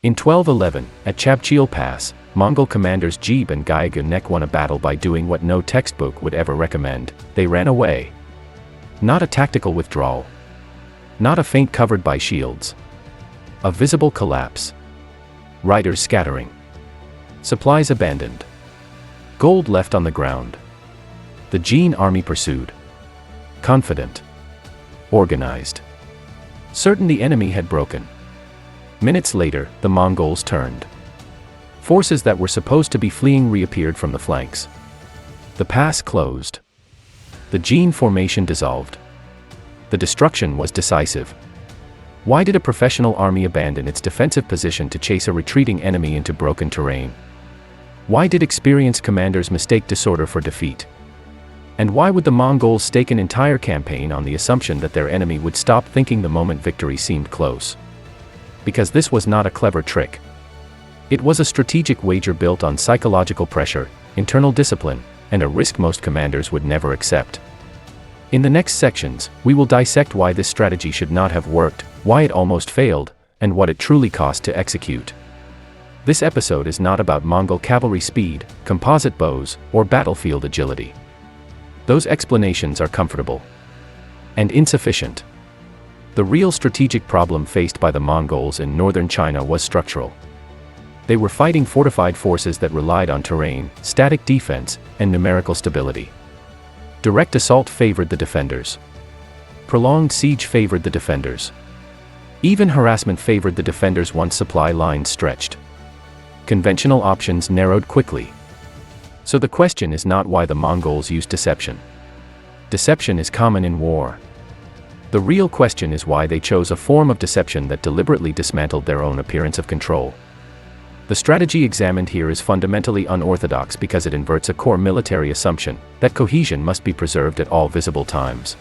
In 1211, at Chabchiyal Pass, Mongol commanders Jebe and Gyaganek won a battle by doing what no textbook would ever recommend: they ran away. Not a tactical withdrawal. Not a feint covered by shields. A visible collapse. Riders scattering. Supplies abandoned. Gold left on the ground. The Jin army pursued. Confident. Organized. Certain the enemy had broken. Minutes later, the Mongols turned. Forces that were supposed to be fleeing reappeared from the flanks. The pass closed. The Jin formation dissolved. The destruction was decisive. Why did a professional army abandon its defensive position to chase a retreating enemy into broken terrain? Why did experienced commanders mistake disorder for defeat? And why would the Mongols stake an entire campaign on the assumption that their enemy would stop thinking the moment victory seemed close? Because this was not a clever trick. It was a strategic wager built on psychological pressure, internal discipline, and a risk most commanders would never accept. In the next sections, we will dissect why this strategy should not have worked, why it almost failed, and what it truly cost to execute. This episode is not about Mongol cavalry speed, composite bows, or battlefield agility. Those explanations are comfortable and insufficient. The real strategic problem faced by the Mongols in northern China was structural. They were fighting fortified forces that relied on terrain, static defense, and numerical stability. Direct assault favored the defenders. Prolonged siege favored the defenders. Even harassment favored the defenders once supply lines stretched. Conventional options narrowed quickly. So the question is not why the Mongols used deception. Deception is common in war. The real question is why they chose a form of deception that deliberately dismantled their own appearance of control. The strategy examined here is fundamentally unorthodox because it inverts a core military assumption that cohesion must be preserved at all visible times.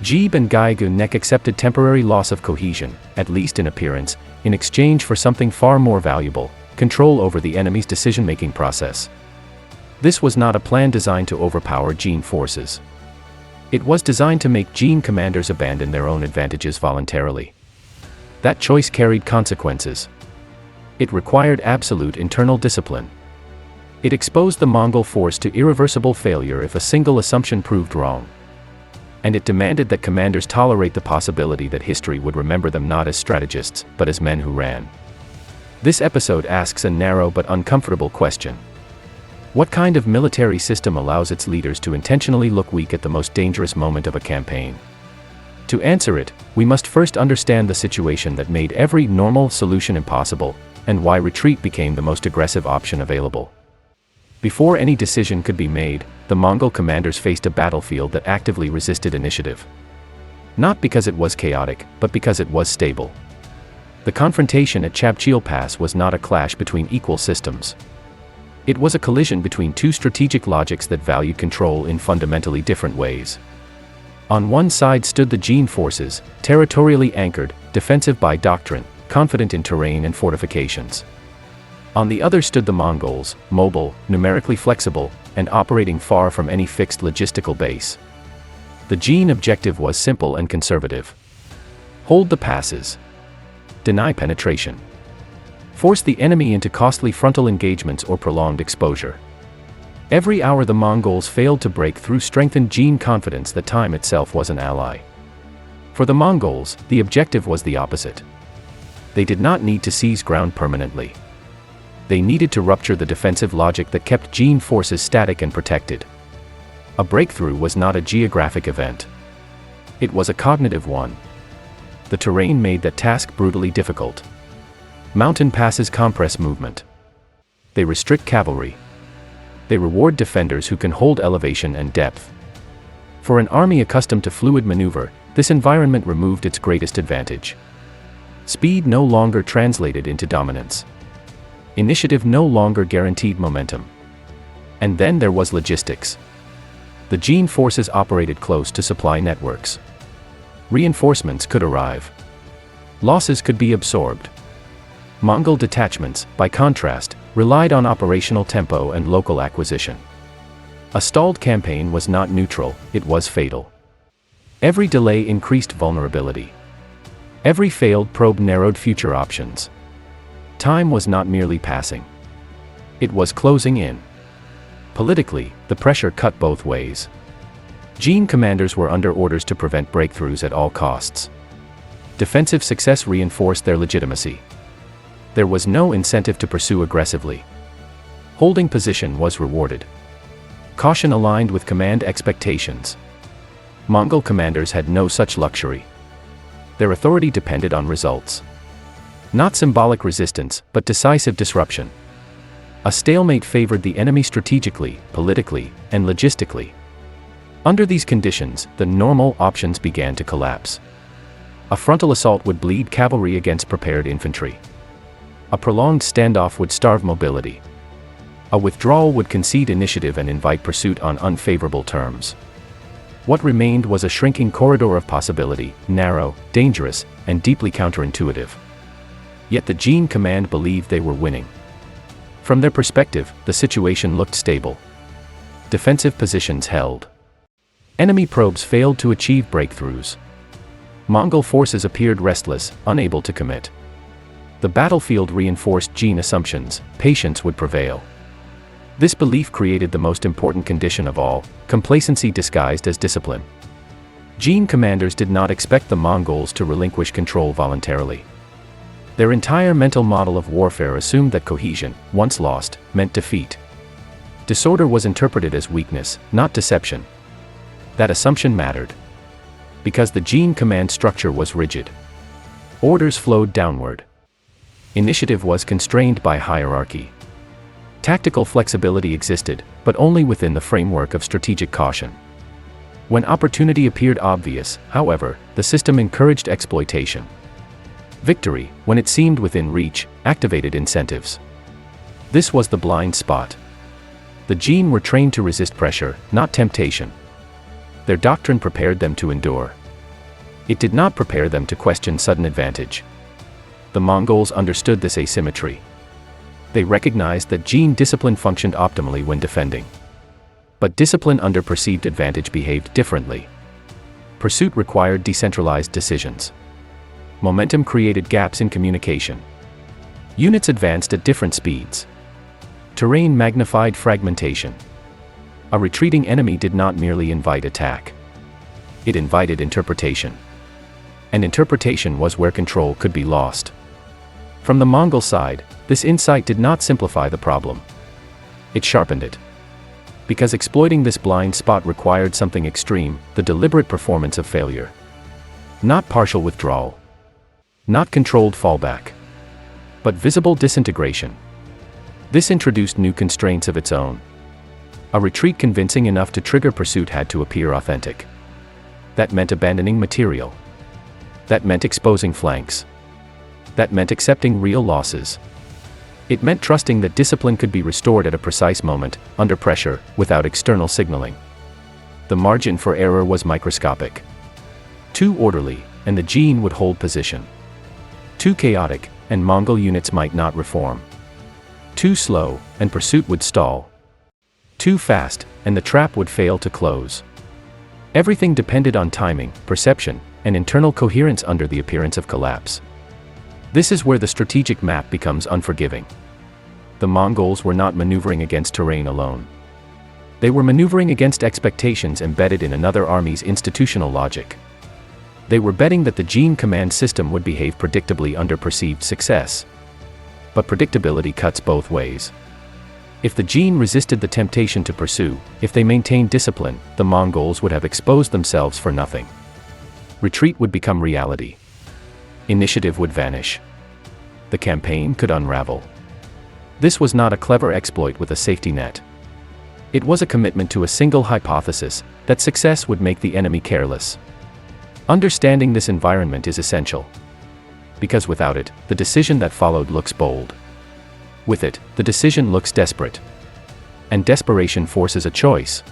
Jebe and Gyaganek accepted temporary loss of cohesion, at least in appearance, in exchange for something far more valuable: control over the enemy's decision-making process. This was not a plan designed to overpower Jin forces. It was designed to make Jin commanders abandon their own advantages voluntarily. That choice carried consequences. It required absolute internal discipline. It exposed the Mongol force to irreversible failure if a single assumption proved wrong. And it demanded that commanders tolerate the possibility that history would remember them not as strategists, but as men who ran. This episode asks a narrow but uncomfortable question. What kind of military system allows its leaders to intentionally look weak at the most dangerous moment of a campaign? To answer it, we must first understand the situation that made every normal solution impossible, and why retreat became the most aggressive option available. Before any decision could be made, the Mongol commanders faced a battlefield that actively resisted initiative. Not because it was chaotic, but because it was stable. The confrontation at Chabchiyal Pass was not a clash between equal systems. It was a collision between two strategic logics that valued control in fundamentally different ways. On one side stood the Jin forces, territorially anchored, defensive by doctrine, confident in terrain and fortifications. On the other stood the Mongols, mobile, numerically flexible, and operating far from any fixed logistical base. The Jin objective was simple and conservative. Hold the passes. Deny penetration. Force the enemy into costly frontal engagements or prolonged exposure. Every hour the Mongols failed to break through strengthened Jin confidence that time itself was an ally. For the Mongols, the objective was the opposite. They did not need to seize ground permanently. They needed to rupture the defensive logic that kept Jin forces static and protected. A breakthrough was not a geographic event. It was a cognitive one. The terrain made that task brutally difficult. Mountain passes compress movement. They restrict cavalry. They reward defenders who can hold elevation and depth. For an army accustomed to fluid maneuver, this environment removed its greatest advantage. Speed no longer translated into dominance. Initiative no longer guaranteed momentum. And then there was logistics. The Jin forces operated close to supply networks. Reinforcements could arrive. Losses could be absorbed. Mongol detachments, by contrast, relied on operational tempo and local acquisition. A stalled campaign was not neutral, it was fatal. Every delay increased vulnerability. Every failed probe narrowed future options. time was not merely passing. It was closing in. Politically, the pressure cut both ways. Jin commanders were under orders to prevent breakthroughs at all costs. Defensive success reinforced their legitimacy. There was no incentive to pursue aggressively. Holding position was rewarded. Caution aligned with command expectations. Mongol commanders had no such luxury. Their authority depended on results. Not symbolic resistance, but decisive disruption. A stalemate favored the enemy strategically, politically, and logistically. Under these conditions, the normal options began to collapse. A frontal assault would bleed cavalry against prepared infantry. A prolonged standoff would starve mobility. A withdrawal would concede initiative and invite pursuit on unfavorable terms. What remained was a shrinking corridor of possibility, narrow, dangerous, and deeply counterintuitive. Yet the Jin command believed they were winning. From their perspective, the situation looked stable. Defensive positions held. Enemy probes failed to achieve breakthroughs. Mongol forces appeared restless, unable to commit. The battlefield reinforced Jin assumptions: patience would prevail. This belief created the most important condition of all: complacency disguised as discipline. Jin commanders did not expect the Mongols to relinquish control voluntarily. Their entire mental model of warfare assumed that cohesion, once lost, meant defeat. Disorder was interpreted as weakness, not deception. That assumption mattered. Because the Jin command structure was rigid. Orders flowed downward. Initiative was constrained by hierarchy. Tactical flexibility existed, but only within the framework of strategic caution. When opportunity appeared obvious, however, the system encouraged exploitation. Victory, when it seemed within reach, activated incentives. This was the blind spot. The Jin were trained to resist pressure, not temptation. Their doctrine prepared them to endure. It did not prepare them to question sudden advantage. The Mongols understood this asymmetry. They recognized that Jin discipline functioned optimally when defending. But discipline under perceived advantage behaved differently. Pursuit required decentralized decisions. Momentum created gaps in communication. Units advanced at different speeds. Terrain magnified fragmentation. A retreating enemy did not merely invite attack. It invited interpretation. And interpretation was where control could be lost. From the Mongol side, this insight did not simplify the problem. It sharpened it. Because exploiting this blind spot required something extreme: the deliberate performance of failure. Not partial withdrawal. Not controlled fallback. But visible disintegration. This introduced new constraints of its own. A retreat convincing enough to trigger pursuit had to appear authentic. That meant abandoning material. That meant exposing flanks. That meant accepting real losses. It meant trusting that discipline could be restored at a precise moment, under pressure, without external signaling. The margin for error was microscopic. Too orderly, and the Jin would hold position. Too chaotic, and Mongol units might not reform. Too slow, and pursuit would stall. Too fast, and the trap would fail to close. Everything depended on timing, perception, and internal coherence under the appearance of collapse. This is where the strategic map becomes unforgiving. The Mongols were not maneuvering against terrain alone. They were maneuvering against expectations embedded in another army's institutional logic. They were betting that the Jin command system would behave predictably under perceived success. But predictability cuts both ways. If the Jin resisted the temptation to pursue, if they maintained discipline, the Mongols would have exposed themselves for nothing. Retreat would become reality. Initiative would vanish. The campaign could unravel. This was not a clever exploit with a safety net. It was a commitment to a single hypothesis: that success would make the enemy careless. Understanding this environment is essential. Because without it, the decision that followed looks bold. With it, the decision looks desperate. And desperation forces a choice.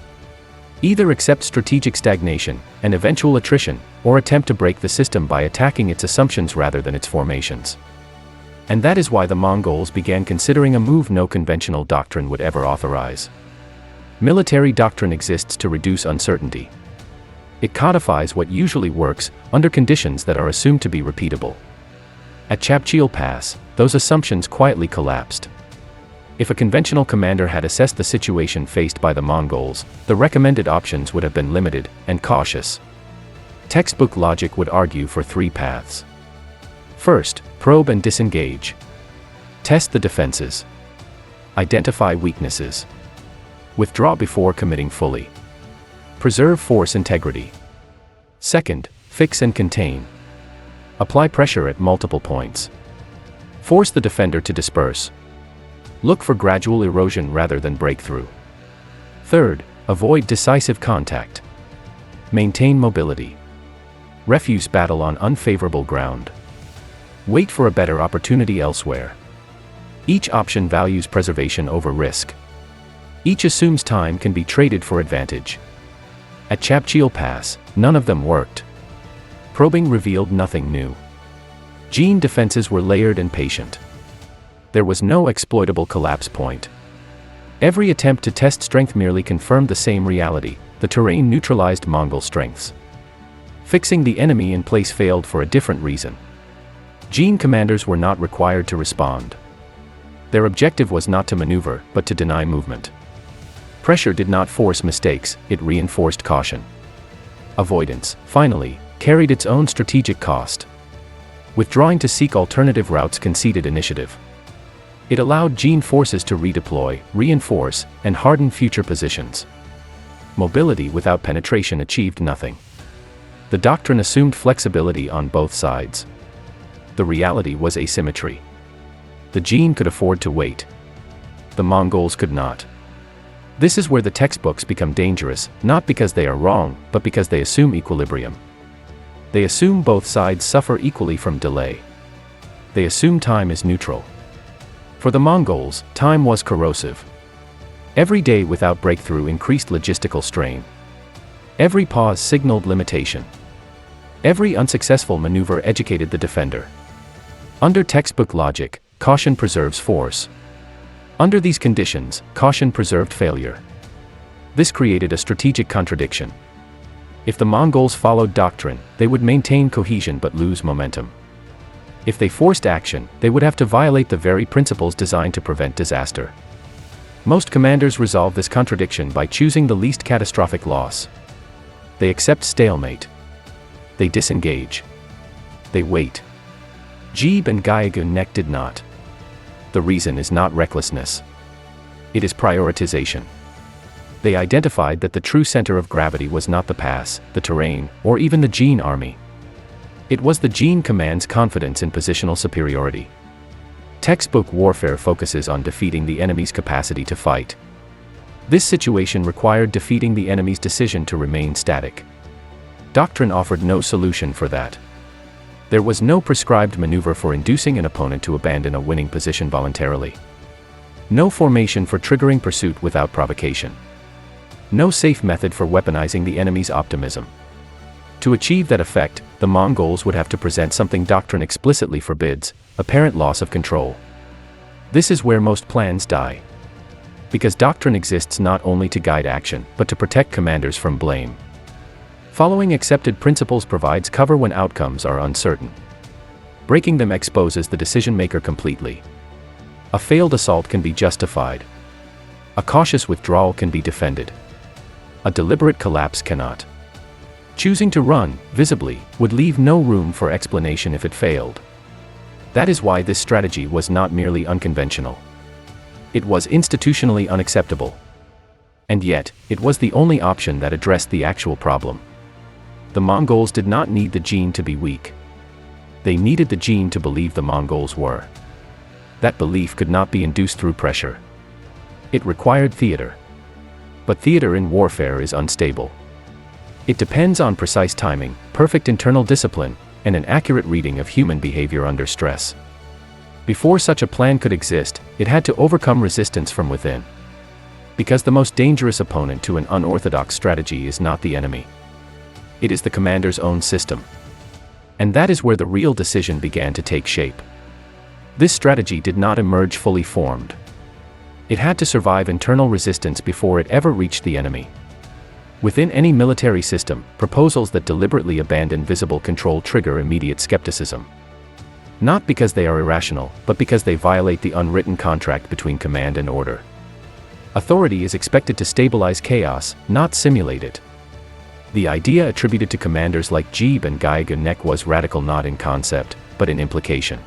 Either accept strategic stagnation and eventual attrition, or attempt to break the system by attacking its assumptions rather than its formations. And that is why the Mongols began considering a move no conventional doctrine would ever authorize. Military doctrine exists to reduce uncertainty. It codifies what usually works, under conditions that are assumed to be repeatable. At Chabchiyal Pass, those assumptions quietly collapsed. If a conventional commander had assessed the situation faced by the Mongols, the recommended options would have been limited and cautious. Textbook logic would argue for three paths. First, probe and disengage. Test the defenses. Identify weaknesses. Withdraw before committing fully. Preserve force integrity. Second, fix and contain. Apply pressure at multiple points. Force the defender to disperse. Look for gradual erosion rather than breakthrough. Third, avoid decisive contact. Maintain mobility. Refuse battle on unfavorable ground. Wait for a better opportunity elsewhere. Each option values preservation over risk. Each assumes time can be traded for advantage. At Chabchiyal Pass, none of them worked. Probing revealed nothing new. Gene defenses were layered and patient. There was no exploitable collapse point. Every attempt to test strength merely confirmed the same reality: the terrain neutralized Mongol strengths. Fixing the enemy in place failed for a different reason. Gene commanders were not required to respond. Their objective was not to maneuver, but to deny movement. Pressure did not force mistakes, it reinforced caution. Avoidance, finally, carried its own strategic cost. Withdrawing to seek alternative routes conceded initiative. It allowed Gene forces to redeploy, reinforce, and harden future positions. Mobility without penetration achieved nothing. The doctrine assumed flexibility on both sides. The reality was asymmetry. The Gene could afford to wait. The Mongols could not. This is where the textbooks become dangerous, not because they are wrong, but because they assume equilibrium. They assume both sides suffer equally from delay. They assume time is neutral. For the Mongols, time was corrosive. Every day without breakthrough increased logistical strain. Every pause signaled limitation. Every unsuccessful maneuver educated the defender. Under textbook logic, caution preserves force. Under these conditions, caution preserved failure. This created a strategic contradiction. If the Mongols followed doctrine, they would maintain cohesion but lose momentum. If they forced action, they would have to violate the very principles designed to prevent disaster. Most commanders resolve this contradiction by choosing the least catastrophic loss. They accept stalemate. They disengage. They wait. Jebe and Nek did not. The reason is not recklessness. It is prioritization. They identified that the true center of gravity was not the pass, the terrain, or even the Gene army. It was the Gene command's confidence in positional superiority. Textbook warfare focuses on defeating the enemy's capacity to fight. This situation required defeating the enemy's decision to remain static. Doctrine offered no solution for that. There was no prescribed maneuver for inducing an opponent to abandon a winning position voluntarily. No formation for triggering pursuit without provocation. No safe method for weaponizing the enemy's optimism. To achieve that effect, the Mongols would have to present something doctrine explicitly forbids: apparent loss of control. This is where most plans die. Because doctrine exists not only to guide action, but to protect commanders from blame. Following accepted principles provides cover when outcomes are uncertain. Breaking them exposes the decision-maker completely. A failed assault can be justified. A cautious withdrawal can be defended. A deliberate collapse cannot. Choosing to run, visibly, would leave no room for explanation if it failed. That is why this strategy was not merely unconventional. It was institutionally unacceptable. And yet, it was the only option that addressed the actual problem. The Mongols did not need the Gene to be weak. They needed the Gene to believe the Mongols were. That belief could not be induced through pressure. It required theater. But theater in warfare is unstable. It depends on precise timing, perfect internal discipline, and an accurate reading of human behavior under stress. Before such a plan could exist, it had to overcome resistance from within. Because the most dangerous opponent to an unorthodox strategy is not the enemy. It is the commander's own system. And that is where the real decision began to take shape. This strategy did not emerge fully formed. It had to survive internal resistance before it ever reached the enemy. Within any military system, proposals that deliberately abandon visible control trigger immediate skepticism. Not because they are irrational, but because they violate the unwritten contract between command and order. Authority is expected to stabilize chaos, not simulate it. The idea attributed to commanders like Jebe and Nek was radical not in concept, but in implication.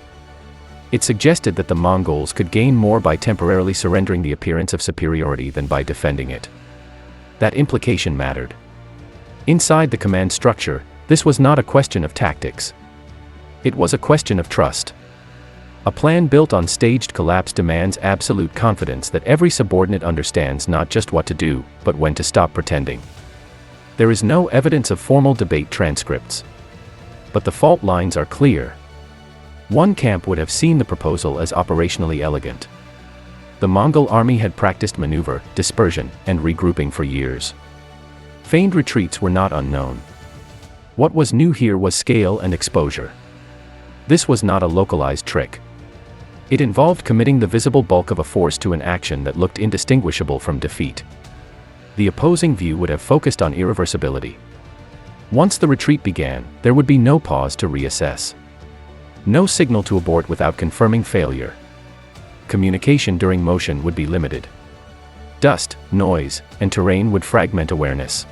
It suggested that the Mongols could gain more by temporarily surrendering the appearance of superiority than by defending it. That implication mattered. Inside the command structure, this was not a question of tactics. It was a question of trust. A plan built on staged collapse demands absolute confidence that every subordinate understands not just what to do, but when to stop pretending. There is no evidence of formal debate transcripts. But the fault lines are clear. One camp would have seen the proposal as operationally elegant. The Mongol army had practiced maneuver, dispersion, and regrouping for years. Feigned retreats were not unknown. What was new here was scale and exposure. This was not a localized trick. It involved committing the visible bulk of a force to an action that looked indistinguishable from defeat. The opposing view would have focused on irreversibility. Once the retreat began, there would be no pause to reassess. No signal to abort without confirming failure. Communication during motion would be limited. Dust, noise, and terrain would fragment awareness.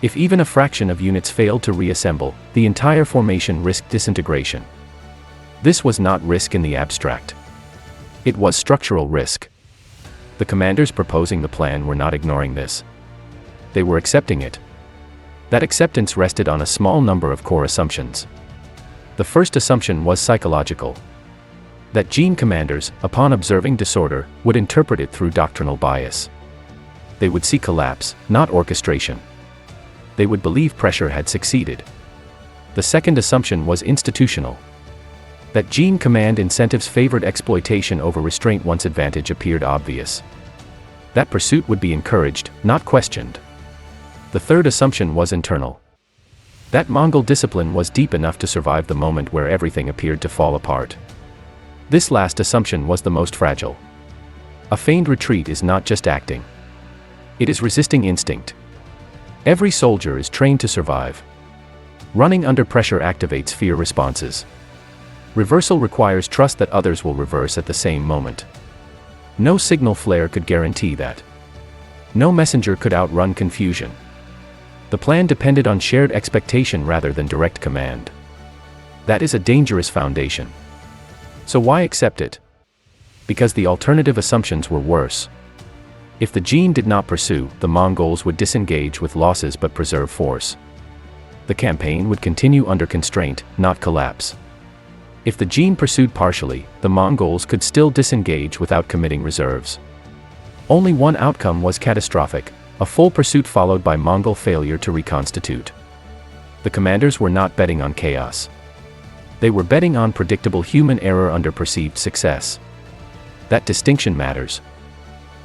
If even a fraction of units failed to reassemble, the entire formation risked disintegration. This was not risk in the abstract. It was structural risk. The commanders proposing the plan were not ignoring this. They were accepting it. That acceptance rested on a small number of core assumptions. The first assumption was psychological. That Jin commanders, upon observing disorder, would interpret it through doctrinal bias. They would see collapse, not orchestration. They would believe pressure had succeeded. The second assumption was institutional. That Jin command incentives favored exploitation over restraint once advantage appeared obvious. That pursuit would be encouraged, not questioned. The third assumption was internal. That Mongol discipline was deep enough to survive the moment where everything appeared to fall apart. This last assumption was the most fragile. A feigned retreat is not just acting. It is resisting instinct. Every soldier is trained to survive. Running under pressure activates fear responses. Reversal requires trust that others will reverse at the same moment. No signal flare could guarantee that. No messenger could outrun confusion. The plan depended on shared expectation rather than direct command. That is a dangerous foundation. So why accept it? Because the alternative assumptions were worse. If the Jin did not pursue, the Mongols would disengage with losses but preserve force. The campaign would continue under constraint, not collapse. If the Jin pursued partially, the Mongols could still disengage without committing reserves. Only one outcome was catastrophic: a full pursuit followed by Mongol failure to reconstitute. The commanders were not betting on chaos. They were betting on predictable human error under perceived success. That distinction matters.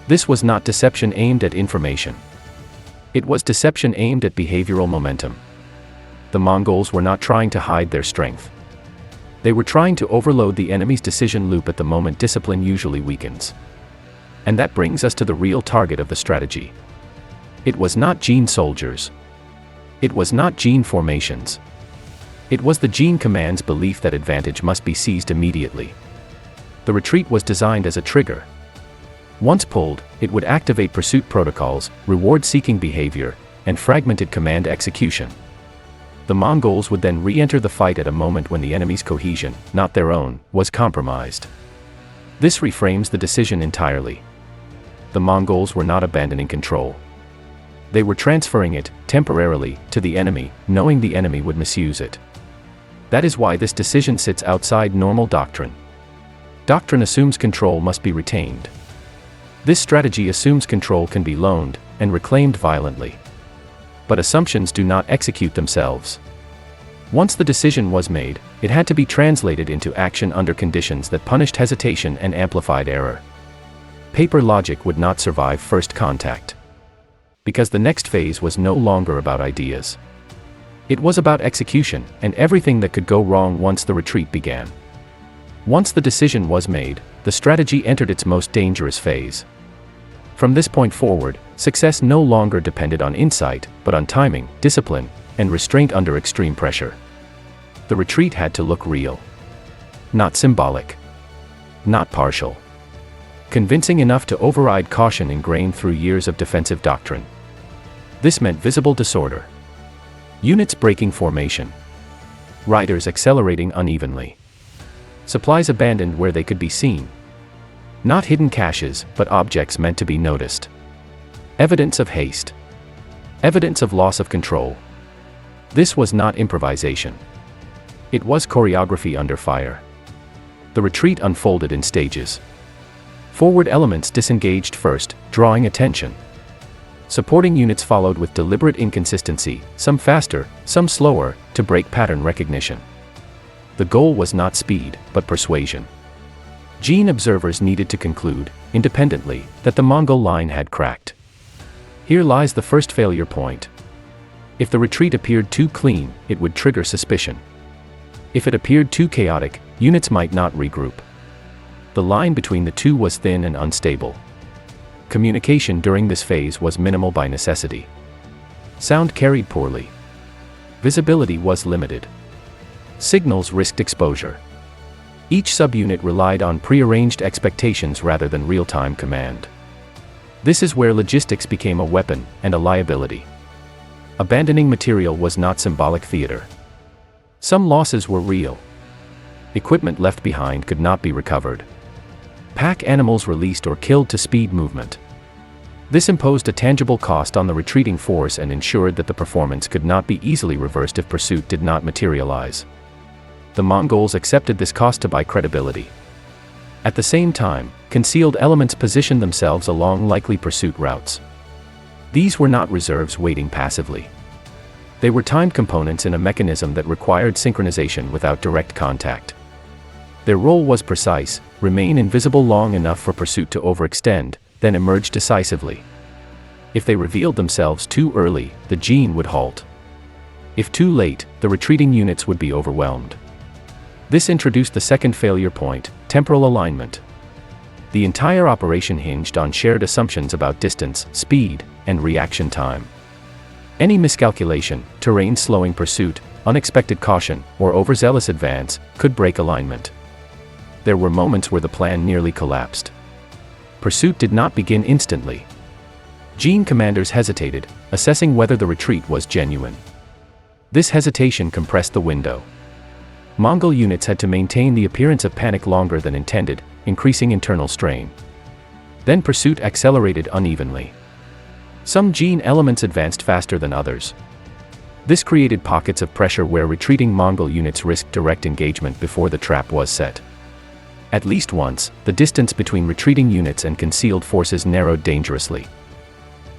This was not deception aimed at information. It was deception aimed at behavioral momentum. The Mongols were not trying to hide their strength. They were trying to overload the enemy's decision loop at the moment discipline usually weakens. And that brings us to the real target of the strategy. It was not Jin soldiers. It was not Jin formations. It was the Jin command's belief that advantage must be seized immediately. The retreat was designed as a trigger. Once pulled, it would activate pursuit protocols, reward-seeking behavior, and fragmented command execution. The Mongols would then re-enter the fight at a moment when the enemy's cohesion, not their own, was compromised. This reframes the decision entirely. The Mongols were not abandoning control. They were transferring it, temporarily, to the enemy, knowing the enemy would misuse it. That is why this decision sits outside normal doctrine. Doctrine assumes control must be retained. This strategy assumes control can be loaned, and reclaimed violently. But assumptions do not execute themselves. Once the decision was made, it had to be translated into action under conditions that punished hesitation and amplified error. Paper logic would not survive first contact. Because the next phase was no longer about ideas. It was about execution, and everything that could go wrong once the retreat began. Once the decision was made, the strategy entered its most dangerous phase. From this point forward, success no longer depended on insight, but on timing, discipline, and restraint under extreme pressure. The retreat had to look real. Not symbolic. Not partial. Convincing enough to override caution ingrained through years of defensive doctrine. This meant visible disorder. Units breaking formation. Riders accelerating unevenly. Supplies abandoned where they could be seen. Not hidden caches, but objects meant to be noticed. Evidence of haste. Evidence of loss of control. This was not improvisation. It was choreography under fire. The retreat unfolded in stages. Forward elements disengaged first, drawing attention. Supporting units followed with deliberate inconsistency, some faster, some slower, to break pattern recognition. The goal was not speed, but persuasion. Gene observers needed to conclude, independently, that the Mongol line had cracked. Here lies the first failure point. If the retreat appeared too clean, it would trigger suspicion. If it appeared too chaotic, units might not regroup. The line between the two was thin and unstable. Communication during this phase was minimal by necessity. Sound carried poorly. Visibility was limited. Signals risked exposure. Each subunit relied on prearranged expectations rather than real-time command. This is where logistics became a weapon and a liability. Abandoning material was not symbolic theater. Some losses were real. Equipment left behind could not be recovered. Pack animals released or killed to speed movement. This imposed a tangible cost on the retreating force and ensured that the performance could not be easily reversed if pursuit did not materialize. The Mongols accepted this cost to buy credibility. At the same time, concealed elements positioned themselves along likely pursuit routes. These were not reserves waiting passively. They were timed components in a mechanism that required synchronization without direct contact. Their role was precise: remain invisible long enough for pursuit to overextend, then emerge decisively. If they revealed themselves too early, the gene would halt. If too late, the retreating units would be overwhelmed. This introduced the second failure point: temporal alignment. The entire operation hinged on shared assumptions about distance, speed, and reaction time. Any miscalculation, terrain slowing pursuit, unexpected caution, or overzealous advance, could break alignment. There were moments where the plan nearly collapsed. Pursuit did not begin instantly. Gene commanders hesitated, assessing whether the retreat was genuine. This hesitation compressed the window. Mongol units had to maintain the appearance of panic longer than intended, increasing internal strain. Then pursuit accelerated unevenly. Some gene elements advanced faster than others. This created pockets of pressure where retreating Mongol units risked direct engagement before the trap was set. At least once, the distance between retreating units and concealed forces narrowed dangerously.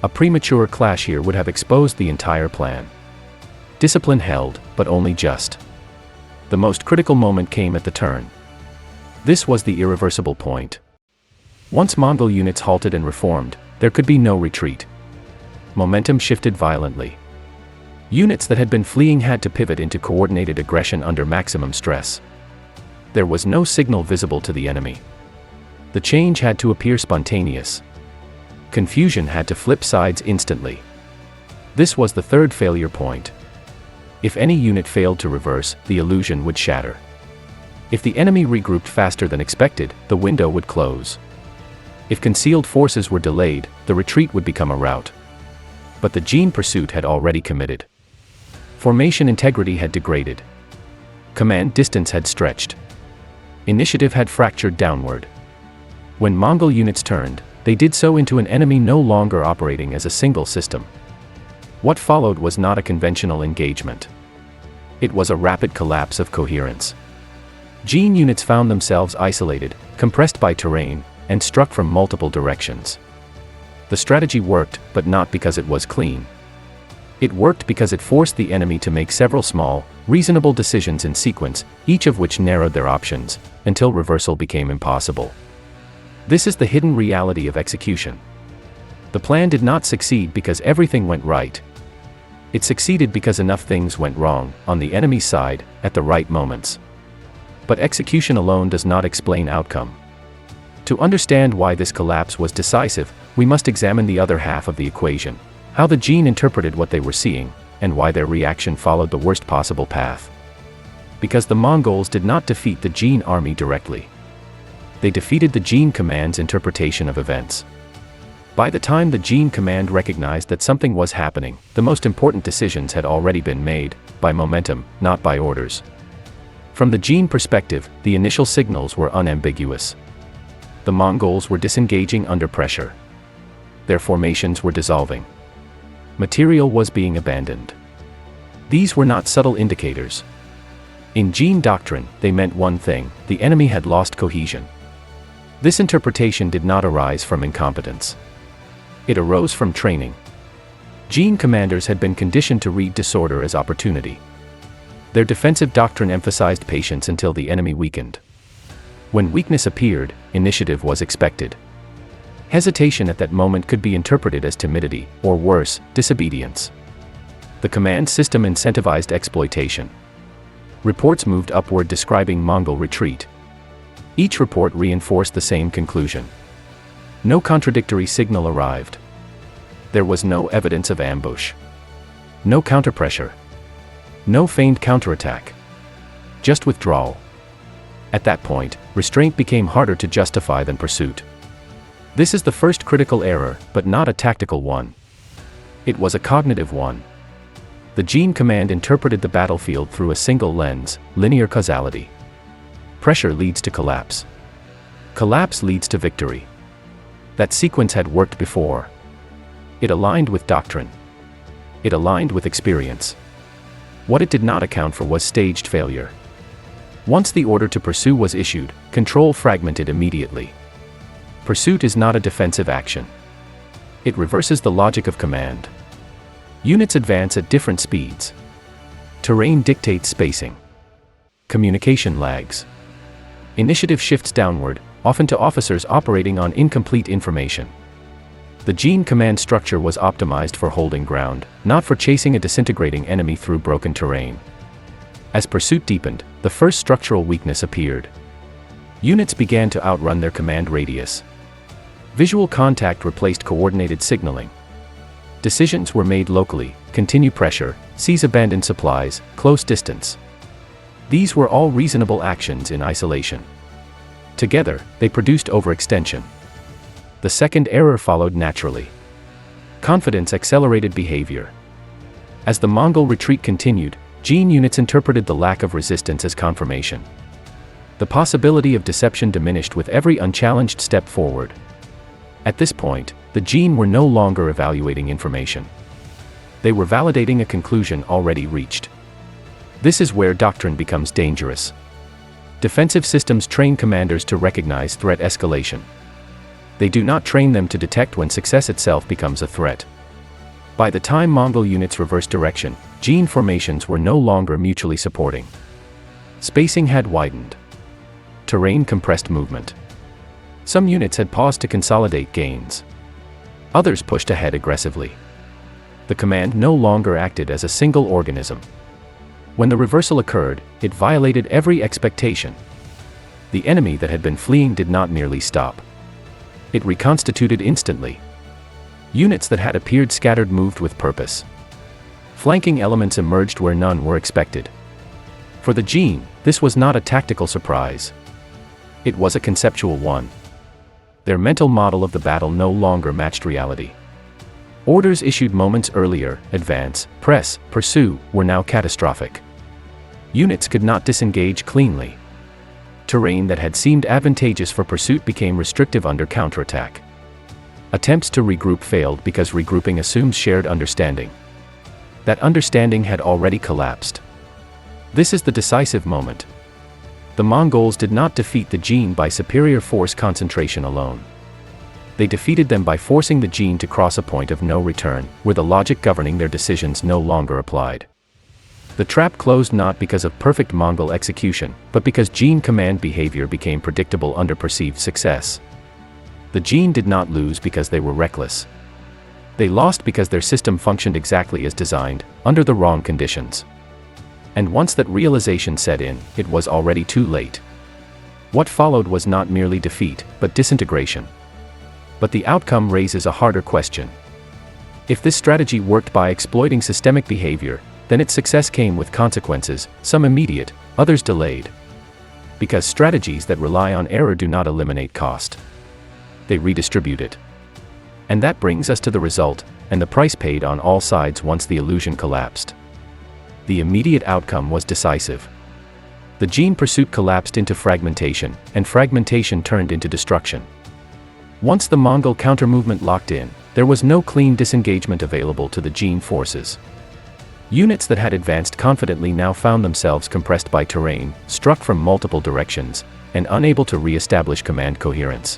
A premature clash here would have exposed the entire plan. Discipline held, but only just. The most critical moment came at the turn. This was the irreversible point. Once Mongol units halted and reformed, there could be no retreat. Momentum shifted violently. Units that had been fleeing had to pivot into coordinated aggression under maximum stress. There was no signal visible to the enemy. The change had to appear spontaneous. Confusion had to flip sides instantly. This was the third failure point. If any unit failed to reverse, the illusion would shatter. If the enemy regrouped faster than expected, the window would close. If concealed forces were delayed, the retreat would become a rout. But the gene pursuit had already committed. Formation integrity had degraded. Command distance had stretched. Initiative had fractured downward. When Mongol units turned, they did so into an enemy no longer operating as a single system. What followed was not a conventional engagement. It was a rapid collapse of coherence. Gene units found themselves isolated, compressed by terrain, and struck from multiple directions. The strategy worked, but not because it was clean. It worked because it forced the enemy to make several small, reasonable decisions in sequence, each of which narrowed their options, until reversal became impossible. This is the hidden reality of execution. The plan did not succeed because everything went right. It succeeded because enough things went wrong, on the enemy's side, at the right moments. But execution alone does not explain outcome. To understand why this collapse was decisive, we must examine the other half of the equation: how the gene interpreted what they were seeing, and why their reaction followed the worst possible path. Because the Mongols did not defeat the Jin army directly. They defeated the Jin command's interpretation of events. By the time the Jin command recognized that something was happening, the most important decisions had already been made, by momentum, not by orders. From the Jin perspective, the initial signals were unambiguous. The Mongols were disengaging under pressure. Their formations were dissolving. Material was being abandoned. These were not subtle indicators. In Jin doctrine, they meant one thing: the enemy had lost cohesion. This interpretation did not arise from incompetence. It arose from training. Jin commanders had been conditioned to read disorder as opportunity. Their defensive doctrine emphasized patience until the enemy weakened. When weakness appeared, initiative was expected. Hesitation at that moment could be interpreted as timidity, or worse, disobedience. The command system incentivized exploitation. Reports moved upward describing Mongol retreat. Each report reinforced the same conclusion. No contradictory signal arrived. There was no evidence of ambush. No counterpressure. No feigned counterattack. Just withdrawal. At that point, restraint became harder to justify than pursuit. This is the first critical error, but not a tactical one. It was a cognitive one. The Jin command interpreted the battlefield through a single lens: linear causality. Pressure leads to collapse. Collapse leads to victory. That sequence had worked before. It aligned with doctrine. It aligned with experience. What it did not account for was staged failure. Once the order to pursue was issued, control fragmented immediately. Pursuit is not a defensive action. It reverses the logic of command. Units advance at different speeds. Terrain dictates spacing. Communication lags. Initiative shifts downward, often to officers operating on incomplete information. The Jin command structure was optimized for holding ground, not for chasing a disintegrating enemy through broken terrain. As pursuit deepened, the first structural weakness appeared. Units began to outrun their command radius. Visual contact replaced coordinated signaling. Decisions were made locally: continue pressure, seize abandoned supplies, close distance. These were all reasonable actions in isolation. Together, they produced overextension. The second error followed naturally. Confidence accelerated behavior. As the Mongol retreat continued, Jin units interpreted the lack of resistance as confirmation. The possibility of deception diminished with every unchallenged step forward. At this point, the Jin were no longer evaluating information. They were validating a conclusion already reached. This is where doctrine becomes dangerous. Defensive systems train commanders to recognize threat escalation. They do not train them to detect when success itself becomes a threat. By the time Mongol units reversed direction, Jin formations were no longer mutually supporting. Spacing had widened. Terrain compressed movement. Some units had paused to consolidate gains. Others pushed ahead aggressively. The command no longer acted as a single organism. When the reversal occurred, it violated every expectation. The enemy that had been fleeing did not merely stop. It reconstituted instantly. Units that had appeared scattered moved with purpose. Flanking elements emerged where none were expected. For the Jin, this was not a tactical surprise. It was a conceptual one. Their mental model of the battle no longer matched reality. Orders issued moments earlier, advance, press, pursue, were now catastrophic. Units could not disengage cleanly. Terrain that had seemed advantageous for pursuit became restrictive under counterattack. Attempts to regroup failed because regrouping assumes shared understanding. That understanding had already collapsed. This is the decisive moment. The Mongols did not defeat the Jin by superior force concentration alone. They defeated them by forcing the Jin to cross a point of no return, where the logic governing their decisions no longer applied. The trap closed not because of perfect Mongol execution, but because Jin command behavior became predictable under perceived success. The Jin did not lose because they were reckless. They lost because their system functioned exactly as designed, under the wrong conditions. And once that realization set in, it was already too late. What followed was not merely defeat, but disintegration. But the outcome raises a harder question. If this strategy worked by exploiting systemic behavior, then its success came with consequences, some immediate, others delayed. Because strategies that rely on error do not eliminate cost. They redistribute it. And that brings us to the result, and the price paid on all sides once the illusion collapsed. The immediate outcome was decisive. The gene pursuit collapsed into fragmentation, and fragmentation turned into destruction. Once the Mongol counter-movement locked in, there was no clean disengagement available to the gene forces. Units that had advanced confidently now found themselves compressed by terrain, struck from multiple directions, and unable to re-establish command coherence.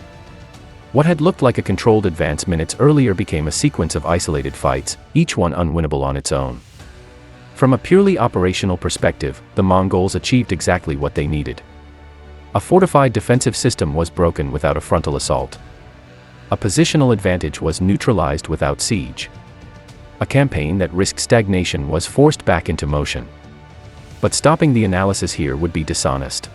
What had looked like a controlled advance minutes earlier became a sequence of isolated fights, each one unwinnable on its own. From a purely operational perspective, the Mongols achieved exactly what they needed. A fortified defensive system was broken without a frontal assault. A positional advantage was neutralized without siege. A campaign that risked stagnation was forced back into motion. But stopping the analysis here would be dishonest.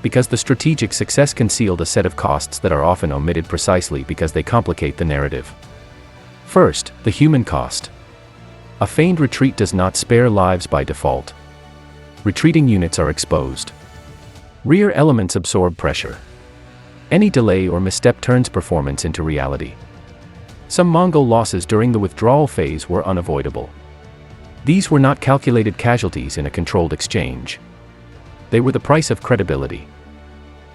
Because the strategic success concealed a set of costs that are often omitted precisely because they complicate the narrative. First, the human cost. A feigned retreat does not spare lives by default. Retreating units are exposed. Rear elements absorb pressure. Any delay or misstep turns performance into reality. Some Mongol losses during the withdrawal phase were unavoidable. These were not calculated casualties in a controlled exchange. They were the price of credibility.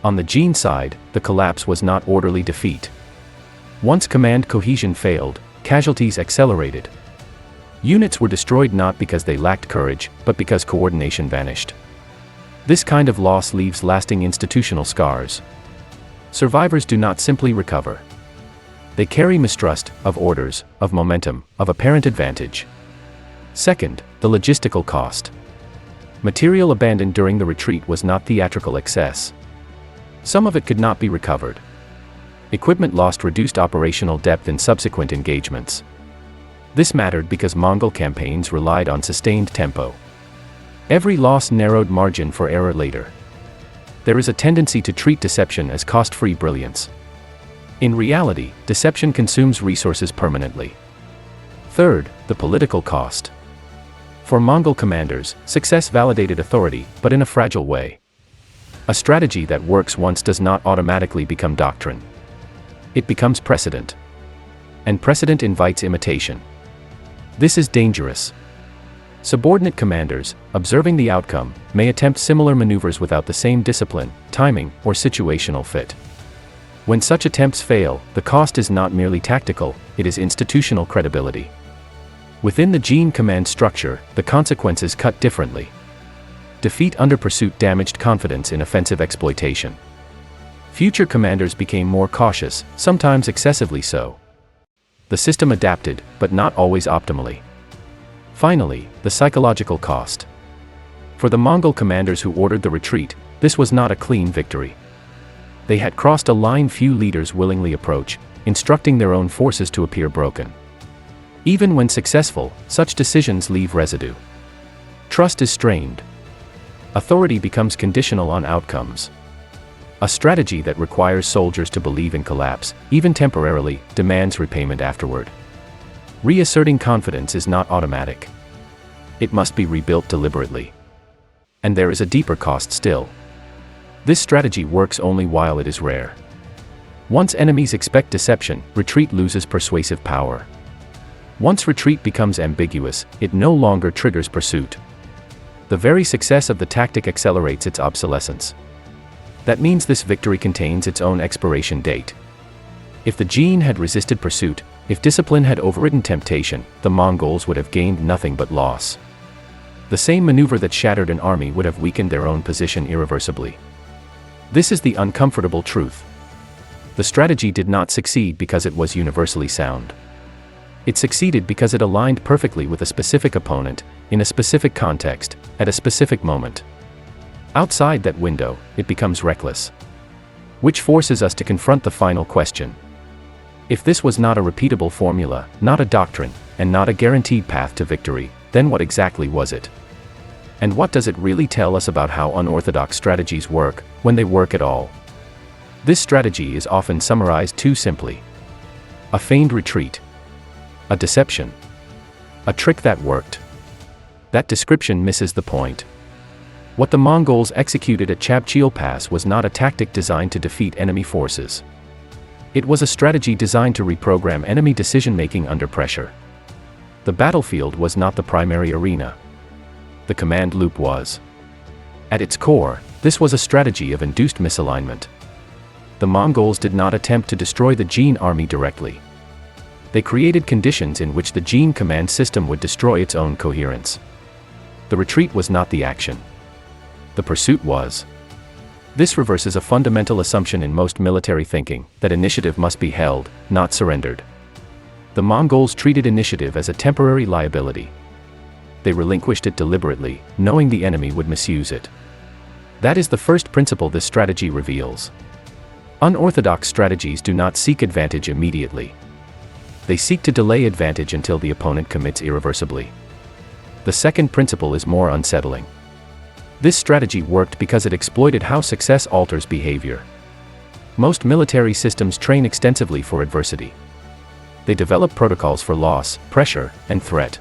On the gene side, the collapse was not orderly defeat. Once command cohesion failed, casualties accelerated. Units were destroyed not because they lacked courage, but because coordination vanished. This kind of loss leaves lasting institutional scars. Survivors do not simply recover. They carry mistrust of orders, of momentum, of apparent advantage. Second, the logistical cost. Material abandoned during the retreat was not theatrical excess. Some of it could not be recovered. Equipment lost reduced operational depth in subsequent engagements. This mattered because Mongol campaigns relied on sustained tempo. Every loss narrowed margin for error later. There is a tendency to treat deception as cost-free brilliance. In reality, deception consumes resources permanently. Third, the political cost. For Mongol commanders, success validated authority, but in a fragile way. A strategy that works once does not automatically become doctrine. It becomes precedent. And precedent invites imitation. This is dangerous. Subordinate commanders, observing the outcome, may attempt similar maneuvers without the same discipline, timing, or situational fit. When such attempts fail, the cost is not merely tactical, it is institutional credibility. Within the gene command structure, the consequences cut differently. Defeat under pursuit damaged confidence in offensive exploitation. Future commanders became more cautious, sometimes excessively so. The system adapted, but not always optimally. Finally, the psychological cost. For the Mongol commanders who ordered the retreat, this was not a clean victory. They had crossed a line few leaders willingly approach, instructing their own forces to appear broken. Even when successful, such decisions leave residue. Trust is strained. Authority becomes conditional on outcomes. A strategy that requires soldiers to believe in collapse, even temporarily, demands repayment afterward. Reasserting confidence is not automatic. It must be rebuilt deliberately. And there is a deeper cost still. This strategy works only while it is rare. Once enemies expect deception, retreat loses persuasive power. Once retreat becomes ambiguous, it no longer triggers pursuit. The very success of the tactic accelerates its obsolescence. That means this victory contains its own expiration date. If the gene had resisted pursuit, if discipline had overridden temptation, the Mongols would have gained nothing but loss. The same maneuver that shattered an army would have weakened their own position irreversibly. This is the uncomfortable truth. The strategy did not succeed because it was universally sound. It succeeded because it aligned perfectly with a specific opponent, in a specific context, at a specific moment. Outside that window, it becomes reckless. Which forces us to confront the final question. If this was not a repeatable formula, not a doctrine, and not a guaranteed path to victory, then what exactly was it? And what does it really tell us about how unorthodox strategies work, when they work at all? This strategy is often summarized too simply. A feigned retreat. A deception. A trick that worked. That description misses the point. What the Mongols executed at Chabchiyal Pass was not a tactic designed to defeat enemy forces. It was a strategy designed to reprogram enemy decision-making under pressure. The battlefield was not the primary arena. The command loop was. At its core, this was a strategy of induced misalignment. The Mongols did not attempt to destroy the Jin army directly. They created conditions in which the Jin command system would destroy its own coherence. The retreat was not the action. The pursuit was. This reverses a fundamental assumption in most military thinking, that initiative must be held, not surrendered. The Mongols treated initiative as a temporary liability. They relinquished it deliberately, knowing the enemy would misuse it. That is the first principle this strategy reveals. Unorthodox strategies do not seek advantage immediately. They seek to delay advantage until the opponent commits irreversibly. The second principle is more unsettling. This strategy worked because it exploited how success alters behavior. Most military systems train extensively for adversity. They develop protocols for loss, pressure, and threat.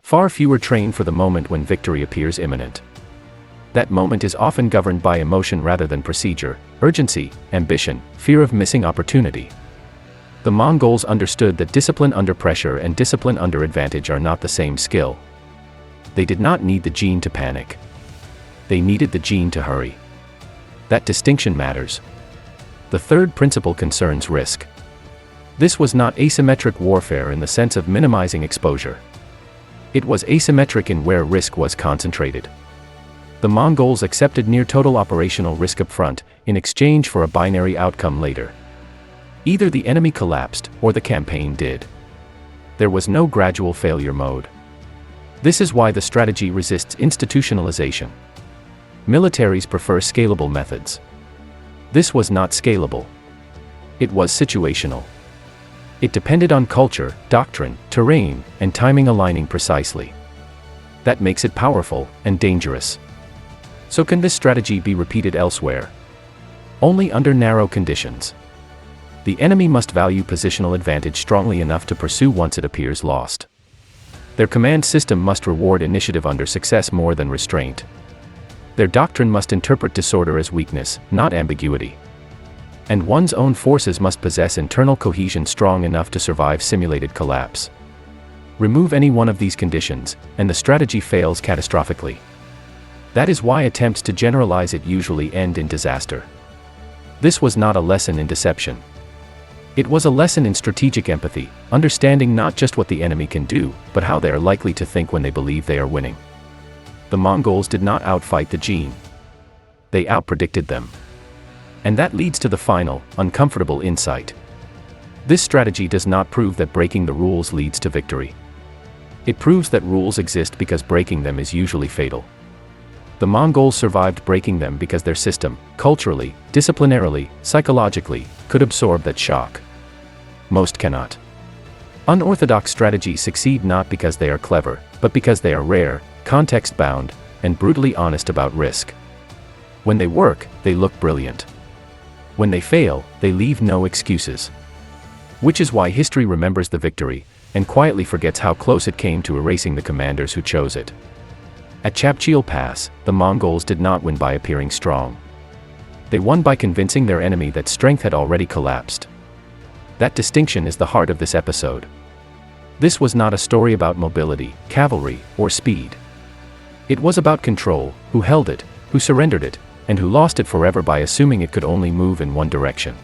Far fewer train for the moment when victory appears imminent. That moment is often governed by emotion rather than procedure, urgency, ambition, fear of missing opportunity. The Mongols understood that discipline under pressure and discipline under advantage are not the same skill. They did not need the Jin to panic. They needed the Jin to hurry. That distinction matters. The third principle concerns risk. This was not asymmetric warfare in the sense of minimizing exposure. It was asymmetric in where risk was concentrated. The Mongols accepted near total operational risk up front, in exchange for a binary outcome later. Either the enemy collapsed, or the campaign did. There was no gradual failure mode. This is why the strategy resists institutionalization. Militaries prefer scalable methods. This was not scalable. It was situational. It depended on culture, doctrine, terrain, and timing aligning precisely. That makes it powerful and dangerous. So can this strategy be repeated elsewhere? Only under narrow conditions. The enemy must value positional advantage strongly enough to pursue once it appears lost. Their command system must reward initiative under success more than restraint. Their doctrine must interpret disorder as weakness, not ambiguity. And one's own forces must possess internal cohesion strong enough to survive simulated collapse. Remove any one of these conditions, and the strategy fails catastrophically. That is why attempts to generalize it usually end in disaster. This was not a lesson in deception. It was a lesson in strategic empathy, understanding not just what the enemy can do, but how they are likely to think when they believe they are winning. The Mongols did not outfight the Jin. They outpredicted them. And that leads to the final, uncomfortable insight. This strategy does not prove that breaking the rules leads to victory. It proves that rules exist because breaking them is usually fatal. The Mongols survived breaking them because their system, culturally, disciplinarily, psychologically, could absorb that shock. Most cannot. Unorthodox strategies succeed not because they are clever, but because they are rare, context-bound, and brutally honest about risk. When they work, they look brilliant. When they fail, they leave no excuses. Which is why history remembers the victory, and quietly forgets how close it came to erasing the commanders who chose it. At Chabchiyal Pass, the Mongols did not win by appearing strong. They won by convincing their enemy that strength had already collapsed. That distinction is the heart of this episode. This was not a story about mobility, cavalry, or speed. It was about control, who held it, who surrendered it, and who lost it forever by assuming it could only move in one direction.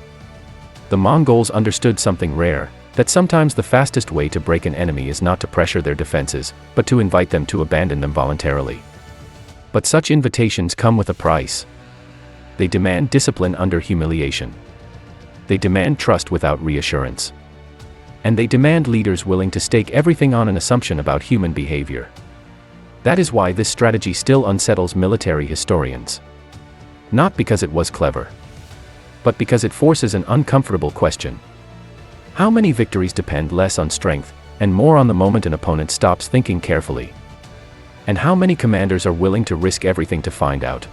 The Mongols understood something rare, that sometimes the fastest way to break an enemy is not to pressure their defenses, but to invite them to abandon them voluntarily. But such invitations come with a price. They demand discipline under humiliation. They demand trust without reassurance. And they demand leaders willing to stake everything on an assumption about human behavior. That is why this strategy still unsettles military historians. Not because it was clever, but because it forces an uncomfortable question. How many victories depend less on strength, and more on the moment an opponent stops thinking carefully? And how many commanders are willing to risk everything to find out?